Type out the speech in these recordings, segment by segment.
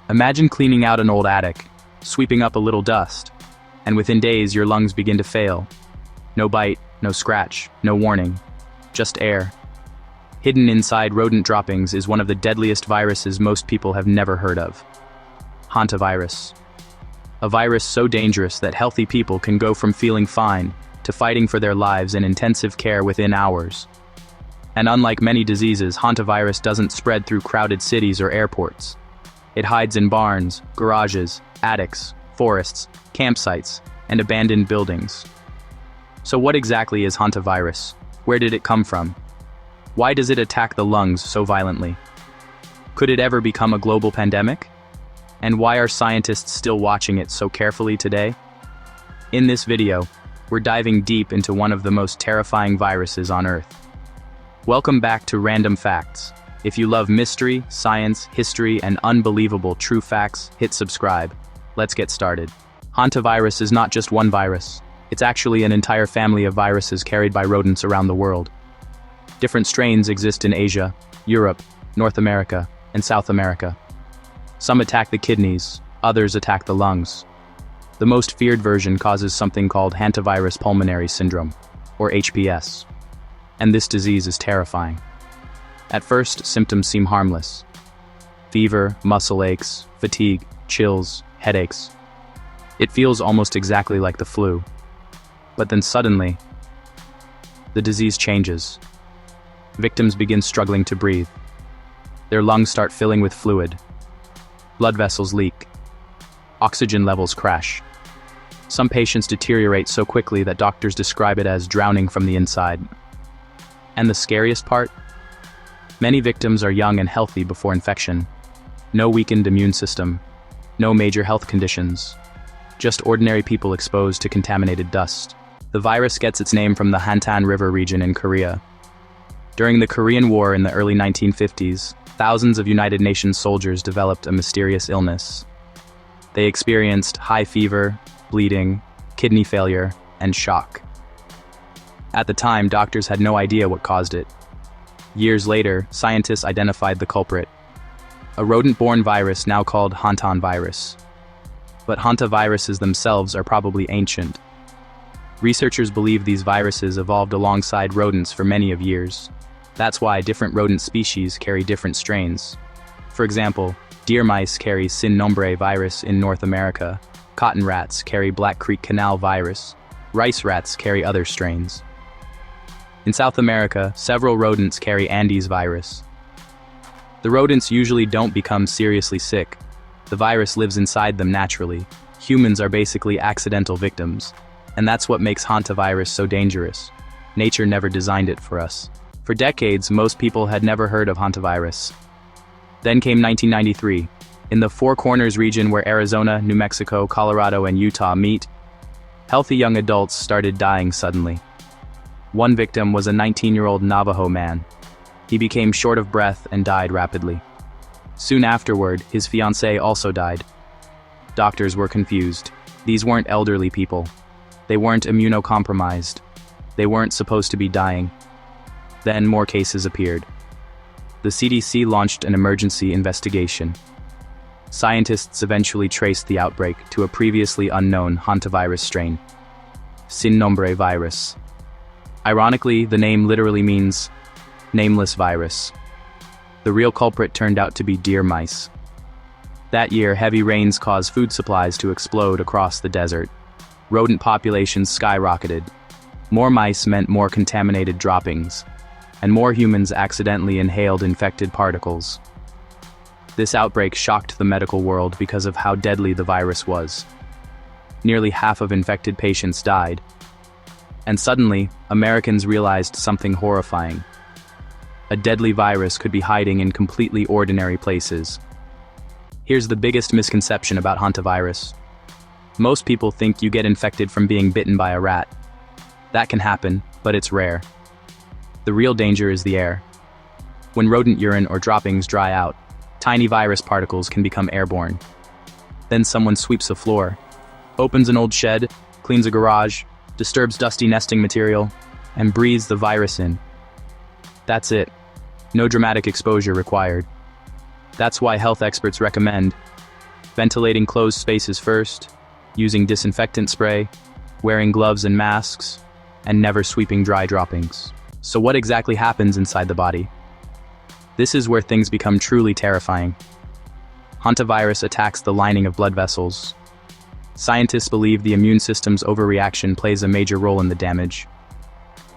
Imagine cleaning out an old attic, sweeping up a little dust, and within days your lungs begin to fail. No bite, no scratch, no warning, just air. Hidden inside rodent droppings is one of the deadliest viruses most people have never heard of. Hantavirus. A virus so dangerous that healthy people can go from feeling fine to fighting for their lives in intensive care within hours. And unlike many diseases, hantavirus doesn't spread through crowded cities or airports. It hides in barns, garages, attics, forests, campsites, and abandoned buildings. So what exactly is hantavirus? Where did it come from? Why does it attack the lungs so violently? Could it ever become a global pandemic? And why are scientists still watching it so carefully today? In this video, we're diving deep into one of the most terrifying viruses on Earth. Welcome back to Random Facts. If you love mystery, science, history, and unbelievable true facts, hit subscribe. Let's get started. Hantavirus is not just one virus. It's actually an entire family of viruses carried by rodents around the world. Different strains exist in Asia, Europe, North America, and South America. Some attack the kidneys, others attack the lungs. The most feared version causes something called Hantavirus Pulmonary Syndrome, or HPS. And this disease is terrifying. At first, symptoms seem harmless. Fever, muscle aches, fatigue, chills, headaches. It feels almost exactly like the flu. But then suddenly, the disease changes. Victims begin struggling to breathe. Their lungs start filling with fluid. Blood vessels leak. Oxygen levels crash. Some patients deteriorate so quickly that doctors describe it as drowning from the inside. And the scariest part? Many victims are young and healthy before infection. No weakened immune system. No major health conditions. Just ordinary people exposed to contaminated dust. The virus gets its name from the Hantan River region in Korea. During the Korean War in the early 1950s, thousands of United Nations soldiers developed a mysterious illness. They experienced high fever, bleeding, kidney failure, and shock. At the time, doctors had no idea what caused it. Years later, scientists identified the culprit, a rodent-borne virus now called Hantavirus. But hantaviruses themselves are probably ancient. Researchers believe these viruses evolved alongside rodents for many of years. That's why different rodent species carry different strains. For example, deer mice carry sin nombre virus in North America, cotton rats carry Black Creek Canal virus, rice rats carry other strains. In South America, several rodents carry Andes virus. The rodents usually don't become seriously sick. The virus lives inside them naturally. Humans are basically accidental victims. And that's what makes hantavirus so dangerous. Nature never designed it for us. For decades, most people had never heard of hantavirus. Then came 1993. In the Four Corners region where Arizona, New Mexico, Colorado, and Utah meet, healthy young adults started dying suddenly. One victim was a 19-year-old Navajo man. He became short of breath and died rapidly. Soon afterward, his fiancée also died. Doctors were confused. These weren't elderly people. They weren't immunocompromised. They weren't supposed to be dying. Then more cases appeared. The CDC launched an emergency investigation. Scientists eventually traced the outbreak to a previously unknown hantavirus strain, sin nombre virus. Ironically, the name literally means nameless virus. The real culprit turned out to be deer mice. That year, heavy rains caused food supplies to explode across the desert. Rodent populations skyrocketed. More mice meant more contaminated droppings, and more humans accidentally inhaled infected particles. This outbreak shocked the medical world because of how deadly the virus was. Nearly half of infected patients died. And suddenly, Americans realized something horrifying. A deadly virus could be hiding in completely ordinary places. Here's the biggest misconception about hantavirus. Most people think you get infected from being bitten by a rat. That can happen, but it's rare. The real danger is the air. When rodent urine or droppings dry out, tiny virus particles can become airborne. Then someone sweeps a floor, opens an old shed, cleans a garage, disturbs dusty nesting material, and breathes the virus in. That's it. No dramatic exposure required. That's why health experts recommend ventilating closed spaces first, using disinfectant spray, wearing gloves and masks, and never sweeping dry droppings. So what exactly happens inside the body? This is where things become truly terrifying. Hantavirus attacks the lining of blood vessels. Scientists believe the immune system's overreaction plays a major role in the damage.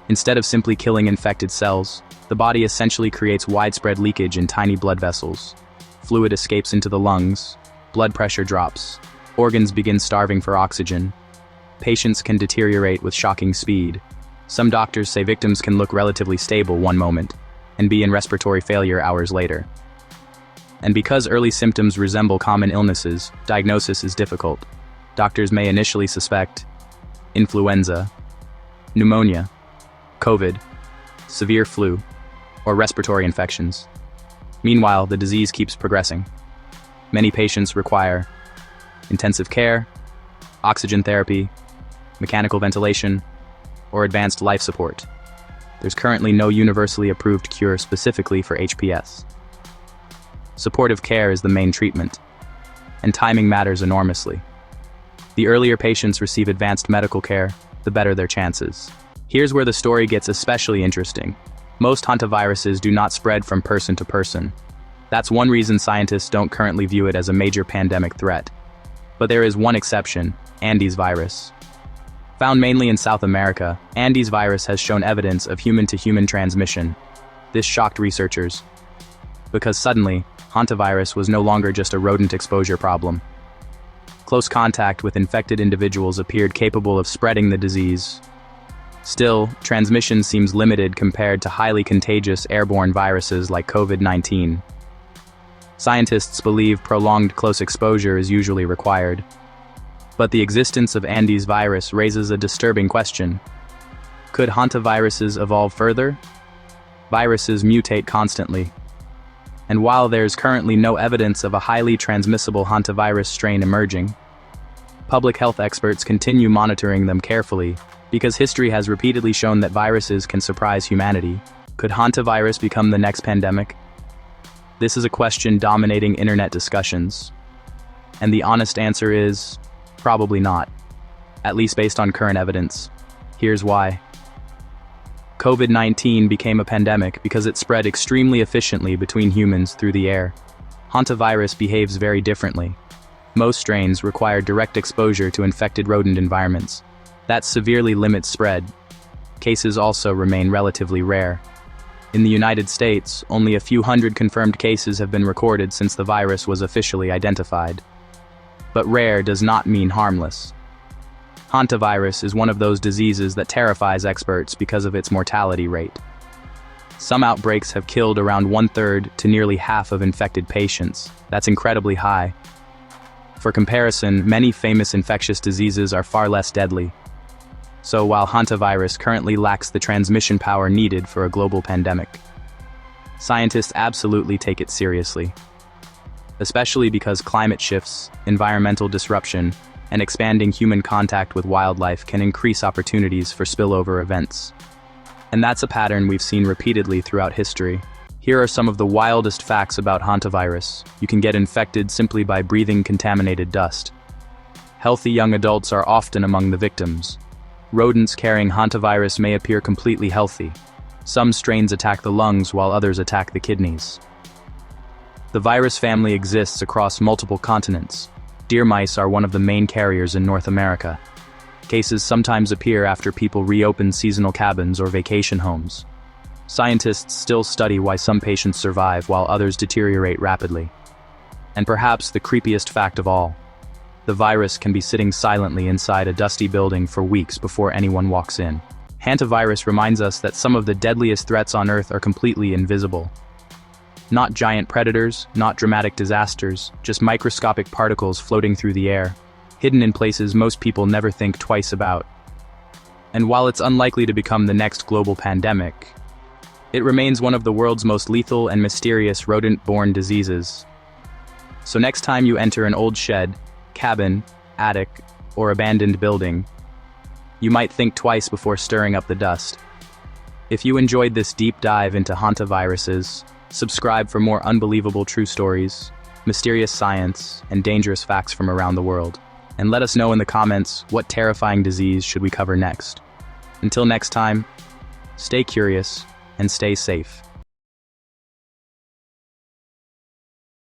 Instead of simply killing infected cells, the body essentially creates widespread leakage in tiny blood vessels. Fluid escapes into the lungs, blood pressure drops, organs begin starving for oxygen. Patients can deteriorate with shocking speed. Some doctors say victims can look relatively stable one moment and be in respiratory failure hours later. And because early symptoms resemble common illnesses, diagnosis is difficult. Doctors may initially suspect influenza, pneumonia, COVID, severe flu, or respiratory infections. Meanwhile, the disease keeps progressing. Many patients require intensive care, oxygen therapy, mechanical ventilation, or advanced life support. There's currently no universally approved cure specifically for HPS. Supportive care is the main treatment, and timing matters enormously. The earlier patients receive advanced medical care, the better their chances. Here's where the story gets especially interesting. Most hantaviruses do not spread from person to person. That's one reason scientists don't currently view it as a major pandemic threat. But there is one exception, Andes virus. Found mainly in South America, Andes virus has shown evidence of human-to-human transmission. This shocked researchers, because suddenly, hantavirus was no longer just a rodent exposure problem. Close contact with infected individuals appeared capable of spreading the disease. Still, transmission seems limited compared to highly contagious airborne viruses like COVID-19. Scientists believe prolonged close exposure is usually required. But the existence of Andes virus raises a disturbing question. Could hantaviruses evolve further? Viruses mutate constantly. And while there's currently no evidence of a highly transmissible hantavirus strain emerging, public health experts continue monitoring them carefully because history has repeatedly shown that viruses can surprise humanity. Could hantavirus become the next pandemic? This is a question dominating internet discussions. And the honest answer is, probably not. At least based on current evidence. Here's why. COVID-19 became a pandemic because it spread extremely efficiently between humans through the air. Hantavirus behaves very differently. Most strains require direct exposure to infected rodent environments. That severely limits spread. Cases also remain relatively rare. In the United States, only a few hundred confirmed cases have been recorded since the virus was officially identified. But rare does not mean harmless. Hantavirus is one of those diseases that terrifies experts because of its mortality rate. Some outbreaks have killed around 1/3 to nearly half of infected patients. That's incredibly high. For comparison, many famous infectious diseases are far less deadly. So while hantavirus currently lacks the transmission power needed for a global pandemic, scientists absolutely take it seriously. Especially because climate shifts, environmental disruption, and expanding human contact with wildlife can increase opportunities for spillover events. And that's a pattern we've seen repeatedly throughout history. Here are some of the wildest facts about hantavirus. You can get infected simply by breathing contaminated dust. Healthy young adults are often among the victims. Rodents carrying hantavirus may appear completely healthy. Some strains attack the lungs while others attack the kidneys. The virus family exists across multiple continents. Deer mice are one of the main carriers in North America. Cases sometimes appear after people reopen seasonal cabins or vacation homes. Scientists still study why some patients survive while others deteriorate rapidly. And perhaps the creepiest fact of all, the virus can be sitting silently inside a dusty building for weeks before anyone walks in. Hantavirus reminds us that some of the deadliest threats on Earth are completely invisible. Not giant predators, not dramatic disasters, just microscopic particles floating through the air, hidden in places most people never think twice about. And while it's unlikely to become the next global pandemic, it remains one of the world's most lethal and mysterious rodent-borne diseases. So next time you enter an old shed, cabin, attic, or abandoned building, you might think twice before stirring up the dust. If you enjoyed this deep dive into hantaviruses, subscribe for more unbelievable true stories. mysterious science, and dangerous facts from around the world. And let us know in the comments what terrifying disease should we cover next. Until next time, stay curious and stay safe.